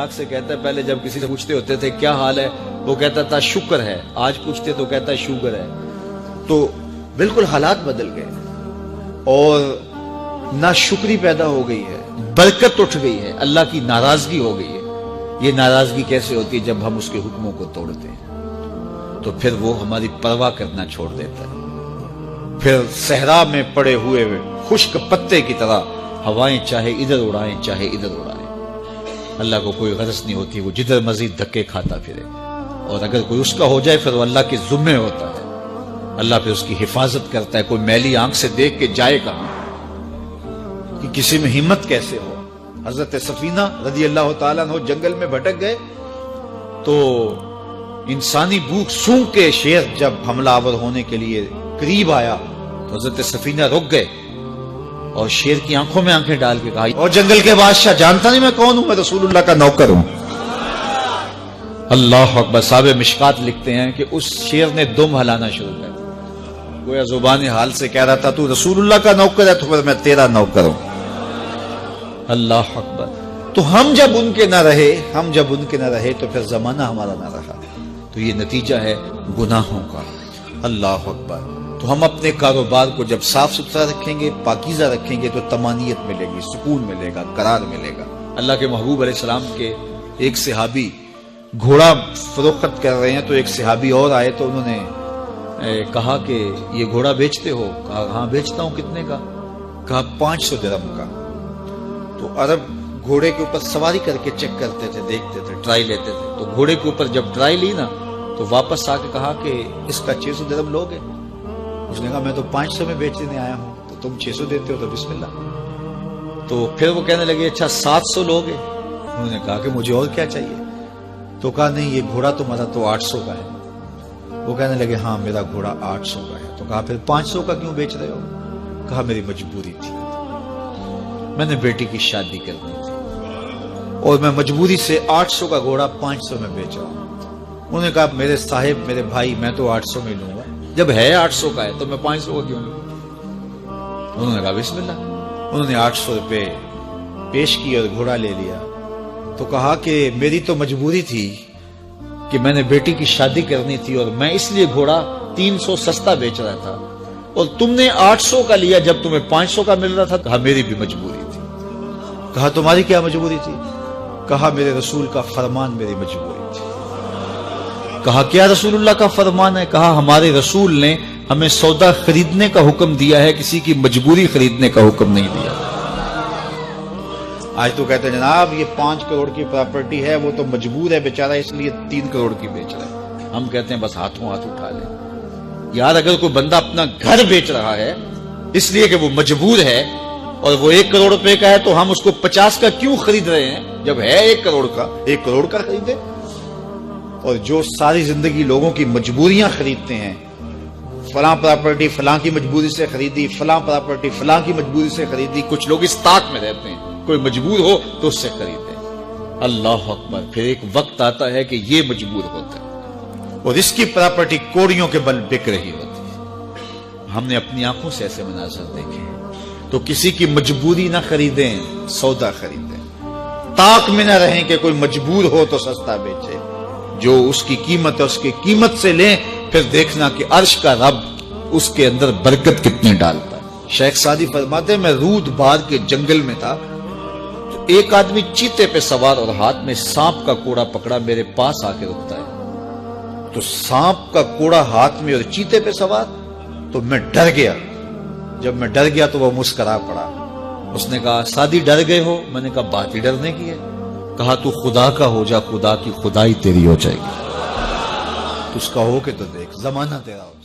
مذاق سے کہتا ہے پہلے جب کسی سے پوچھتے ہوتے تھے کیا حال ہے وہ کہتا تھا شکر ہے، آج پوچھتے تو کہتا ہے شوگر ہے۔ تو بالکل حالات بدل گئے اور ناشکری پیدا ہو گئی ہے، برکت اٹھ گئی ہے، اللہ کی ناراضگی ہو گئی ہے۔ یہ ناراضگی کیسے ہوتی ہے؟ جب ہم اس کے حکموں کو توڑتے ہیں تو پھر وہ ہماری پرواہ کرنا چھوڑ دیتا ہے، پھر صحرا میں پڑے ہوئے خشک پتے کی طرح ہوائیں چاہے ادھر اڑائیں چاہے ادھر اڑائیں، اللہ کو کوئی غرض نہیں ہوتی، وہ جدھر مزید دھکے کھاتا پھرے، اور اگر کوئی اس کا ہو جائے پھر وہ اللہ کے ذمے ہوتا ہے، اللہ پھر اس کی حفاظت کرتا ہے۔ کوئی میلی آنکھ سے دیکھ کے جائے کہاں کہ کسی میں ہمت کیسے ہو۔ حضرت سفینہ رضی اللہ تعالیٰ عنہ جنگل میں بھٹک گئے تو انسانی بھوک سونگ کے شیر جب حملہ آور ہونے کے لیے قریب آیا تو حضرت سفینہ رک گئے اور شیر کی آنکھوں میں آنکھیں ڈال کے کہا، اور جنگل کے بادشاہ جانتا نہیں میں کون ہوں؟ میں رسول اللہ کا نوکر ہوں۔ اللہ اکبر۔ صاحب مشکات لکھتے ہیں کہ اس شیر نے دم ہلانا شروع کر دیا، گویا زبان حال سے کہہ رہا تھا تو رسول اللہ کا نوکر ہے تو پھر میں تیرا نوکر ہوں۔ اللہ اکبر۔ تو ہم جب ان کے نہ رہے تو پھر زمانہ ہمارا نہ رہا، تو یہ نتیجہ ہے گناہوں کا۔ اللہ اکبر۔ تو ہم اپنے کاروبار کو جب صاف ستھرا رکھیں گے، پاکیزہ رکھیں گے تو طمانینت ملے گی، سکون ملے گا، قرار ملے گا۔ اللہ کے محبوب علیہ السلام کے ایک صحابی گھوڑا فروخت کر رہے ہیں تو ایک صحابی اور آئے تو انہوں نے کہا کہ یہ گھوڑا بیچتے ہو؟ کہا ہاں بیچتا ہوں۔ کتنے کا؟ کہا 500 درہم کا۔ تو عرب گھوڑے کے اوپر سواری کر کے چیک کرتے تھے، دیکھتے تھے، ٹرائی لیتے تھے۔ تو گھوڑے کے اوپر جب ٹرائی لی نا تو واپس آ کے کہا کہ اس کا 600 درہم لوگے؟ اس نے کہا میں تو 500 میں بیچنے آیا ہوں، تو تم 600 دیتے ہو تو بسم اللہ۔ تو پھر وہ کہنے لگے اچھا 700 لوگے؟ انہوں نے کہا کہ مجھے اور کیا چاہیے؟ تو کہا نہیں یہ گھوڑا تمہارا تو 800 کا ہے۔ وہ کہنے لگے ہاں میرا گھوڑا 800 کا ہے۔ تو کہا پھر 500 کا کیوں بیچ رہے ہو؟ کہا میری مجبوری تھی، میں نے بیٹی کی شادی کرنی تھی اور میں مجبوری سے 800 کا گھوڑا 500 میں بیچ رہا ہوں۔ انہوں نے کہا میرے صاحب، میرے بھائی، میں تو 800 میں لوں گا، جب ہے 800 کا ہے تو میں 500 کا کیوں لوں؟ انہوں نے کہا بسم اللہ۔ انہوں نے 800 روپے پیش کیے اور گھوڑا لے لیا۔ تو کہا کہ میری تو مجبوری تھی کہ میں نے بیٹی کی شادی کرنی تھی اور میں اس لیے گھوڑا 300 سستا بیچ رہا تھا، اور تم نے 800 کا لیا جب تمہیں 500 کا مل رہا تھا۔ کہا میری بھی مجبوری تھی۔ کہا تمہاری کیا مجبوری تھی؟ کہا میرے رسول کا فرمان میری مجبوری تھی۔ کہا کیا رسول اللہ کا فرمان ہے؟ کہا ہمارے رسول نے ہمیں سودا خریدنے کا حکم دیا ہے، کسی کی مجبوری خریدنے کا حکم نہیں دیا۔ آج تو کہتے ہیں جناب یہ 5 کروڑ کی پراپرٹی ہے، وہ تو مجبور ہے بیچارہ اس لیے 3 کروڑ کی بیچ رہا ہے۔ ہم کہتے ہیں بس ہاتھوں ہاتھ اٹھا لیں یار، اگر کوئی بندہ اپنا گھر بیچ رہا ہے اس لیے کہ وہ مجبور ہے اور وہ 1 کروڑ روپے کا ہے تو ہم اس کو 50 کا کیوں خرید رہے ہیں؟ جب ہے 1 کروڑ کا، 1 کروڑ کا خریدے۔ اور جو ساری زندگی لوگوں کی مجبوریاں خریدتے ہیں، فلاں پراپرٹی فلاں کی مجبوری سے خریدی، فلاں پراپرٹی فلاں کی مجبوری سے خریدی، کچھ لوگ اس طاق میں رہتے ہیں کوئی مجبور ہو تو اس سے خریدیں۔ اللہ اکبر۔ پھر ایک وقت آتا ہے کہ یہ مجبور ہوتا ہے اور اس کی پراپرٹی کوڑیوں کے بل بک رہی ہوتی ہے۔ ہم نے اپنی آنکھوں سے ایسے مناظر دیکھے ہیں۔ تو کسی کی مجبوری نہ خریدیں، سودا خریدیں۔ طاق میں نہ رہیں کہ کوئی مجبور ہو تو سستا بیچے، جو اس کی قیمت ہے اس کی قیمت سے لیں، پھر دیکھنا کہ عرش کا رب اس کے اندر برکت کتنی ڈالتا ہے۔ شیخ سعدی فرماتے ہیں میں رود بار کے جنگل میں تھا تو ایک آدمی چیتے پہ سوار اور ہاتھ میں سانپ کا کوڑا پکڑا میرے پاس آ کے رکتا ہے۔ تو سانپ کا کوڑا ہاتھ میں اور چیتے پہ سوار، تو میں ڈر گیا۔ جب میں ڈر گیا تو وہ مسکرا پڑا۔ اس نے کہا سعدی ڈر گئے ہو؟ میں نے کہا بات ہی ڈرنے کی ہے۔ کہا تو خدا کا ہو جا، خدا کی خدائی تیری ہو جائے گی۔ تو اس کا ہو کے تو دیکھ، زمانہ تیرا ہو جائے۔